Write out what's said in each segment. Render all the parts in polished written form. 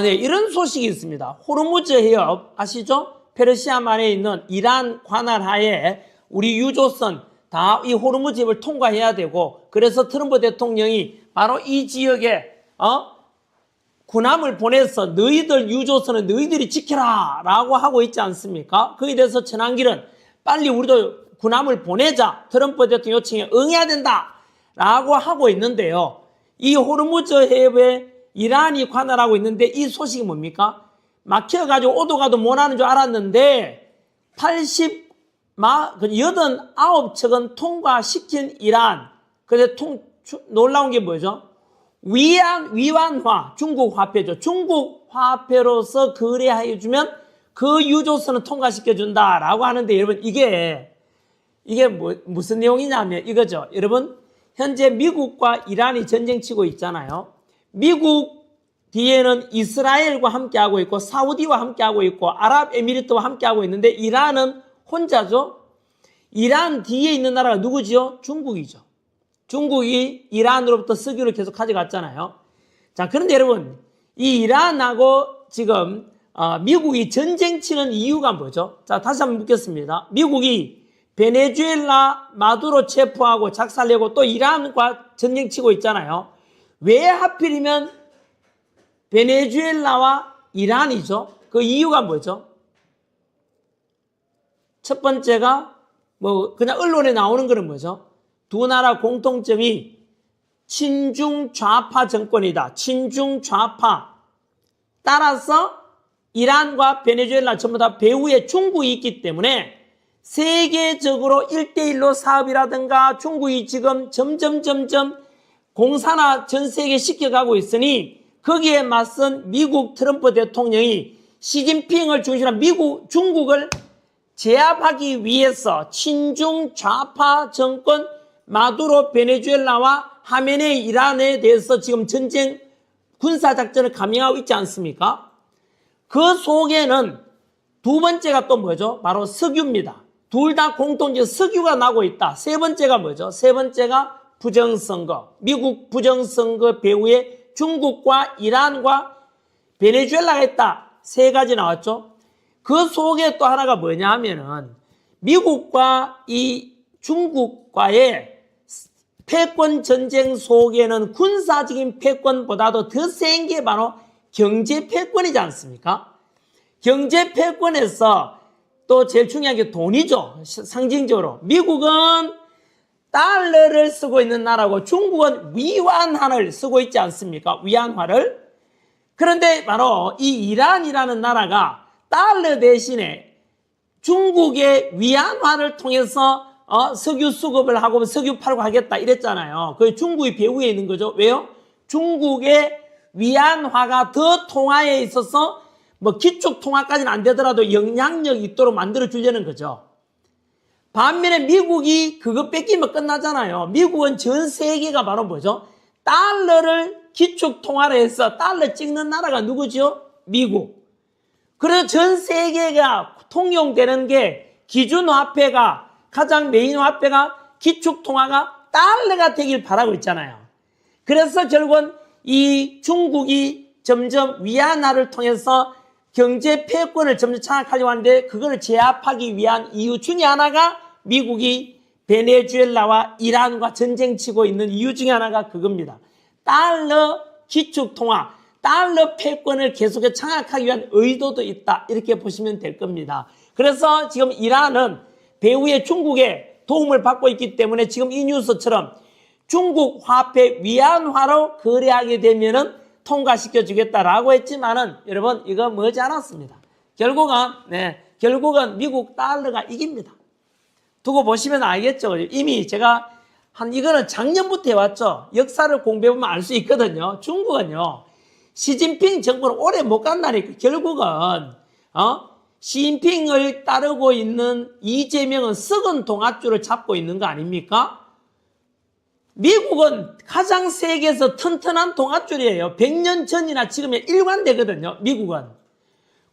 네, 이런 소식이 있습니다. 호르무즈 해협 아시죠? 페르시아만에 있는 이란 관할 하에 우리 유조선 다 이 호르무즈 해협을 통과해야 되고, 그래서 트럼프 대통령이 바로 이 지역에 군함을 보내서 너희들 유조선은 너희들이 지켜라 라고 하고 있지 않습니까? 거기에 대해서 천안길은 빨리 우리도 군함을 보내자, 트럼프 대통령 요청에 응해야 된다 라고 하고 있는데요. 이 호르무즈 해협에 이란이 관할하고 있는데 이 소식이 뭡니까? 막혀가지고 오도 가도 못하는 줄 알았는데 89척은 통과시킨 이란. 근데 놀라운 게 뭐죠? 위안화, 중국 화폐죠. 중국 화폐로서 거래해주면 그 유조선은 통과시켜준다라고 하는데, 여러분, 이게 무슨 내용이냐면 이거죠. 여러분, 현재 미국과 이란이 전쟁치고 있잖아요. 미국 뒤에는 이스라엘과 함께하고 있고, 사우디와 함께하고 있고, 아랍에미리트와 함께하고 있는데, 이란은 혼자죠. 이란 뒤에 있는 나라가 누구지요? 중국이죠. 중국이 이란으로부터 석유를 계속 가져갔잖아요. 자, 그런데 여러분, 이 이란하고 지금 미국이 전쟁치는 이유가 뭐죠? 자, 다시 한번 묻겠습니다. 미국이 베네수엘라 마두로 체포하고 작살내고 또 이란과 전쟁치고 있잖아요. 왜 하필이면 베네수엘라와 이란이죠? 그 이유가 뭐죠? 첫 번째가 그냥 언론에 나오는 거는 뭐죠? 두 나라 공통점이 친중 좌파 정권이다. 친중 좌파. 따라서 이란과 베네수엘라 전부 다 배후에 중국이 있기 때문에 세계적으로 1대1로 사업이라든가 중국이 지금 점점 공산화 전 세계에 시켜가고 있으니, 거기에 맞선 미국 트럼프 대통령이 시진핑을 중심으로 중국을 제압하기 위해서 친중 좌파 정권 마두로 베네수엘라와 하메네이 이란에 대해서 지금 전쟁 군사작전을 감행하고 있지 않습니까? 그 속에는 두 번째가 또 뭐죠? 바로 석유입니다. 둘 다 공통적으로 석유가 나고 있다. 세 번째가 뭐죠? 세 번째가 부정선거. 미국 부정선거 배후에 중국과 이란과 베네수엘라가 있다. 세 가지 나왔죠? 그 속에 또 하나가 뭐냐 하면은 미국과 이 중국과의 패권 전쟁 속에는 군사적인 패권보다도 더 센 게 바로 경제 패권이지 않습니까? 경제 패권에서 또 제일 중요한 게 돈이죠. 상징적으로. 미국은 달러를 쓰고 있는 나라고 중국은 위안화를 쓰고 있지 않습니까? 위안화를. 그런데 바로 이 이란이라는 나라가 달러 대신에 중국의 위안화를 통해서 석유 수급을 하고 석유 팔고 하겠다 이랬잖아요. 그 중국이 배후에 있는 거죠. 왜요? 중국의 위안화가 더 통화에 있어서 기축 통화까지는 안 되더라도 영향력이 있도록 만들어 주려는 거죠. 반면에 미국이 그거 뺏기면 끝나잖아요. 미국은 전 세계가 바로 뭐죠? 달러를 기축 통화로 해서 달러 찍는 나라가 누구죠? 미국. 그래서 전 세계가 통용되는 게 기준 화폐가 가장 메인 화폐가 기축 통화가 달러가 되길 바라고 있잖아요. 그래서 결국은 이 중국이 점점 위안화를 통해서 경제 패권을 점점 장악하려고 하는데, 그걸 제압하기 위한 이유 중에 하나가 미국이 베네수엘라와 이란과 전쟁치고 있는 이유 중에 하나가 그겁니다. 달러 기축 통화, 달러 패권을 계속해서 장악하기 위한 의도도 있다. 이렇게 보시면 될 겁니다. 그래서 지금 이란은 배후에 중국의 도움을 받고 있기 때문에 지금 이 뉴스처럼 중국 화폐 위안화로 거래하게 되면은 통과시켜 주겠다라고 했지만은 여러분 이거 머지 않았습니다. 결국은 미국 달러가 이깁니다. 두고 보시면 알겠죠. 이미 제가 이거는 작년부터 해왔죠. 역사를 공부해보면 알 수 있거든요. 중국은요, 시진핑 정부는 오래 못 간다니까. 결국은 시진핑을 따르고 있는 이재명은 썩은 동아줄을 잡고 있는 거 아닙니까? 미국은 가장 세계에서 튼튼한 동아줄이에요. 100년 전이나 지금에 일관되거든요. 미국은.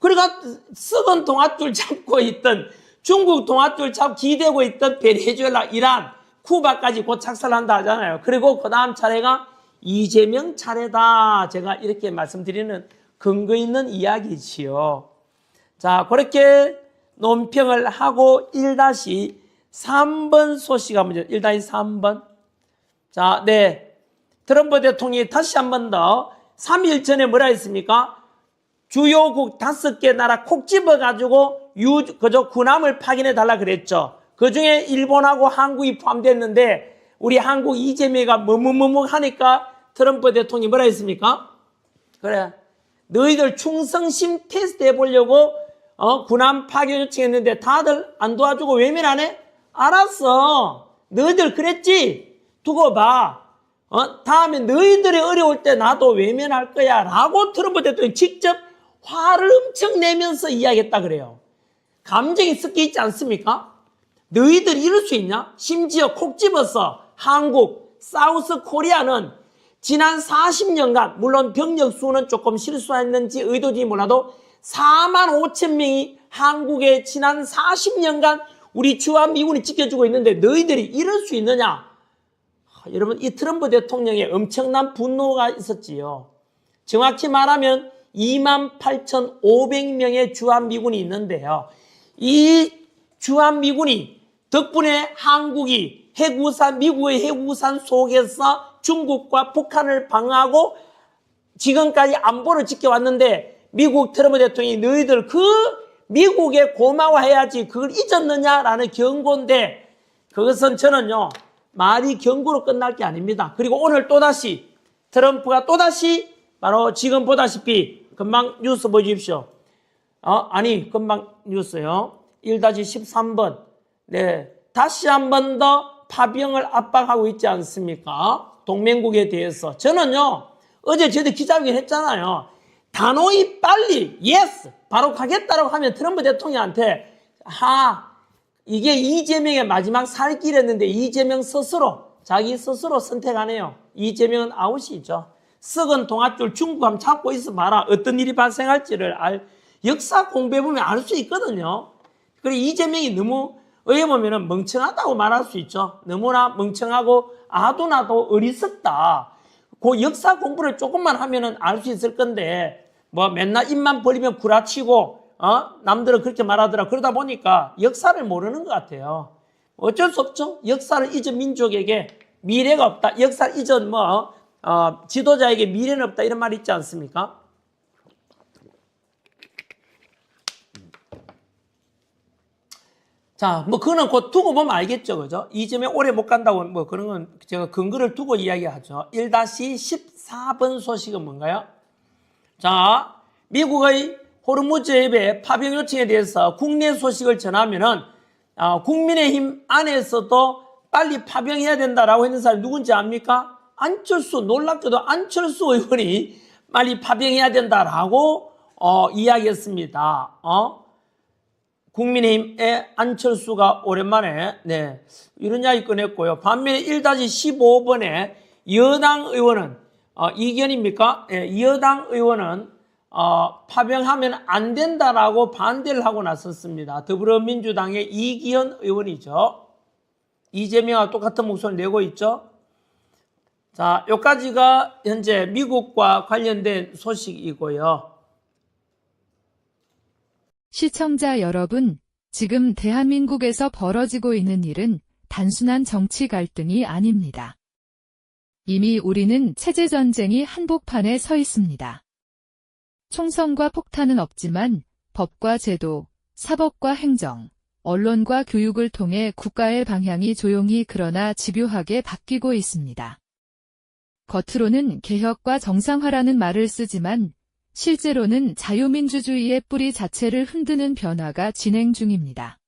그러니까 썩은 동아줄 잡고 있던, 중국 동아줄 잡고 기대고 있던 베네수엘라, 이란, 쿠바까지 곧 착살한다 하잖아요. 그리고 그 다음 차례가 이재명 차례다. 제가 이렇게 말씀드리는 근거 있는 이야기지요. 자, 그렇게 논평을 하고 1-3번 소식 한번 1-3번. 자, 네. 트럼프 대통령이 다시 한 번 더 3일 전에 뭐라 했습니까? 주요국 5개 나라 콕 집어가지고 군함을 파견해 달라 그랬죠. 그 중에 일본하고 한국이 포함됐는데 우리 한국 이재명이가 머뭇머뭇 하니까 트럼프 대통령이 뭐라 했습니까? 그래, 너희들 충성심 테스트 해보려고 군함 파견 요청했는데 다들 안 도와주고 외면하네? 알았어. 너희들 그랬지? 두고 봐. 다음에 너희들이 어려울 때 나도 외면할 거야 라고 트럼프 대통령이 직접 화를 엄청 내면서 이야기했다 그래요. 감정이 섞여 있지 않습니까? 너희들이 이럴 수 있냐? 심지어 콕 집어서 한국, 사우스 코리아는 지난 40년간 물론 병력 수는 조금 실수했는지 의도지 몰라도 45,000명이 한국에 지난 40년간 우리 주한미군이 지켜주고 있는데 너희들이 이럴 수 있느냐? 여러분, 이 트럼프 대통령의 엄청난 분노가 있었지요. 정확히 말하면 28,500명의 주한미군이 있는데요. 이 주한미군이 덕분에 한국이 미국의 핵우산 속에서 중국과 북한을 방어하고 지금까지 안보를 지켜왔는데 미국 트럼프 대통령이 너희들 그 미국에 고마워해야지 그걸 잊었느냐라는 경고인데 그것은 저는요 말이 경고로 끝날 게 아닙니다. 그리고 오늘 또다시 트럼프가 또다시 바로 지금 보다시피 금방 뉴스 보십시오. 금방 뉴스요. 1-13번. 네. 다시 한 번 더 파병을 압박하고 있지 않습니까? 동맹국에 대해서. 저는요, 어제 저희들 기자회견 했잖아요. 단호히 빨리, yes! 바로 가겠다라고 하면 트럼프 대통령한테, 이게 이재명의 마지막 살길이었는데 이재명 스스로, 자기 스스로 선택하네요. 이재명은 아웃이죠. 썩은 동아줄 중국 한번 찾고 있어 봐라. 어떤 일이 발생할지를 역사 공부해보면 알 수 있거든요. 그리고 이재명이 너무 어떻게 보면 멍청하다고 말할 수 있죠. 너무나 멍청하고 아도나도 어리석다. 그 역사 공부를 조금만 하면은 알 수 있을 건데 뭐 맨날 입만 벌리면 구라치고 남들은 그렇게 말하더라. 그러다 보니까 역사를 모르는 것 같아요. 어쩔 수 없죠. 역사를 잊은 민족에게 미래가 없다. 역사를 잊은 지도자에게 미래는 없다. 이런 말이 있지 않습니까? 자, 그거는 곧 두고 보면 알겠죠. 그죠? 이재명 오래 못 간다고 그런 건 제가 근거를 두고 이야기하죠. 1-14번 소식은 뭔가요? 자, 미국의 호르무즈 해협의 파병 요청에 대해서 국내 소식을 전하면은, 국민의힘 안에서도 빨리 파병해야 된다라고 했는 사람이 누군지 압니까? 안철수, 놀랍게도 안철수 의원이 빨리 파병해야 된다라고, 이야기했습니다. 국민의힘의 안철수가 오랜만에, 이런 이야기 꺼냈고요. 반면에 1-15번에 여당 의원은, 이견입니까? 여당 의원은, 파병하면 안 된다라고 반대를 하고 나섰습니다. 더불어민주당의 이기현 의원이죠. 이재명과 똑같은 목소리를 내고 있죠. 자, 여기까지가 현재 미국과 관련된 소식이고요. 시청자 여러분, 지금 대한민국에서 벌어지고 있는 일은 단순한 정치 갈등이 아닙니다. 이미 우리는 체제전쟁이 한복판에 서 있습니다. 총선과 폭탄은 없지만 법과 제도, 사법과 행정, 언론과 교육을 통해 국가의 방향이 조용히 그러나 집요하게 바뀌고 있습니다. 겉으로는 개혁과 정상화라는 말을 쓰지만 실제로는 자유민주주의의 뿌리 자체를 흔드는 변화가 진행 중입니다.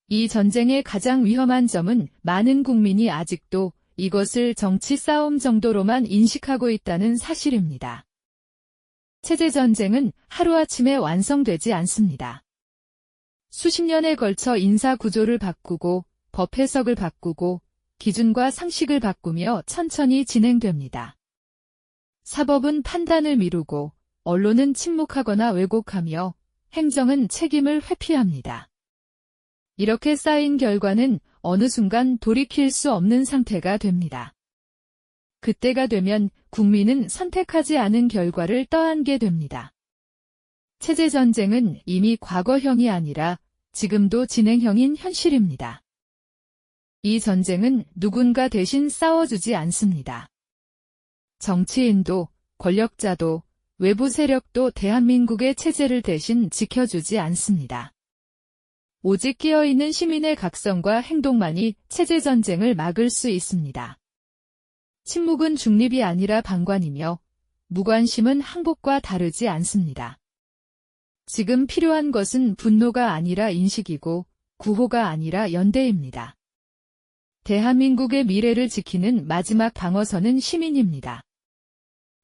이 전쟁의 가장 위험한 점은 많은 국민이 아직도 이것을 정치 싸움 정도로만 인식하고 있다는 사실입니다. 체제전쟁은 하루아침에 완성되지 않습니다. 수십 년에 걸쳐 인사 구조를 바꾸고 법 해석을 바꾸고 기준과 상식을 바꾸며 천천히 진행됩니다. 사법은 판단을 미루고 언론은 침묵하거나 왜곡하며 행정은 책임을 회피합니다. 이렇게 쌓인 결과는 어느 순간 돌이킬 수 없는 상태가 됩니다. 그때가 되면 국민은 선택하지 않은 결과를 떠안게 됩니다. 체제전쟁은 이미 과거형이 아니라 지금도 진행형인 현실입니다. 이 전쟁은 누군가 대신 싸워주지 않습니다. 정치인도, 권력자도, 외부 세력도 대한민국의 체제를 대신 지켜주지 않습니다. 오직 깨어있는 시민의 각성과 행동만이 체제전쟁을 막을 수 있습니다. 침묵은 중립이 아니라 방관이며 무관심은 항복과 다르지 않습니다. 지금 필요한 것은 분노가 아니라 인식이고 구호가 아니라 연대입니다. 대한민국의 미래를 지키는 마지막 방어선은 시민입니다.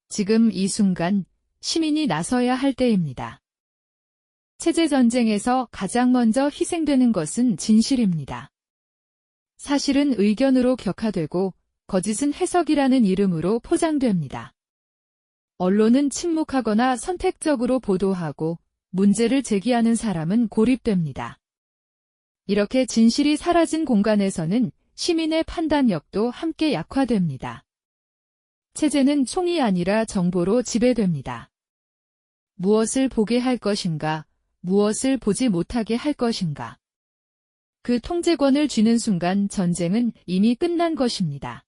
지금 이 순간 시민이 나서야 할 때입니다. 체제전쟁에서 가장 먼저 희생되는 것은 진실입니다. 사실은 의견으로 격화되고 거짓은 해석이라는 이름으로 포장됩니다. 언론은 침묵하거나 선택적으로 보도하고 문제를 제기하는 사람은 고립됩니다. 이렇게 진실이 사라진 공간에서는 시민의 판단력도 함께 약화됩니다. 체제는 총이 아니라 정보로 지배됩니다. 무엇을 보게 할 것인가, 무엇을 보지 못하게 할 것인가. 그 통제권을 쥐는 순간 전쟁은 이미 끝난 것입니다.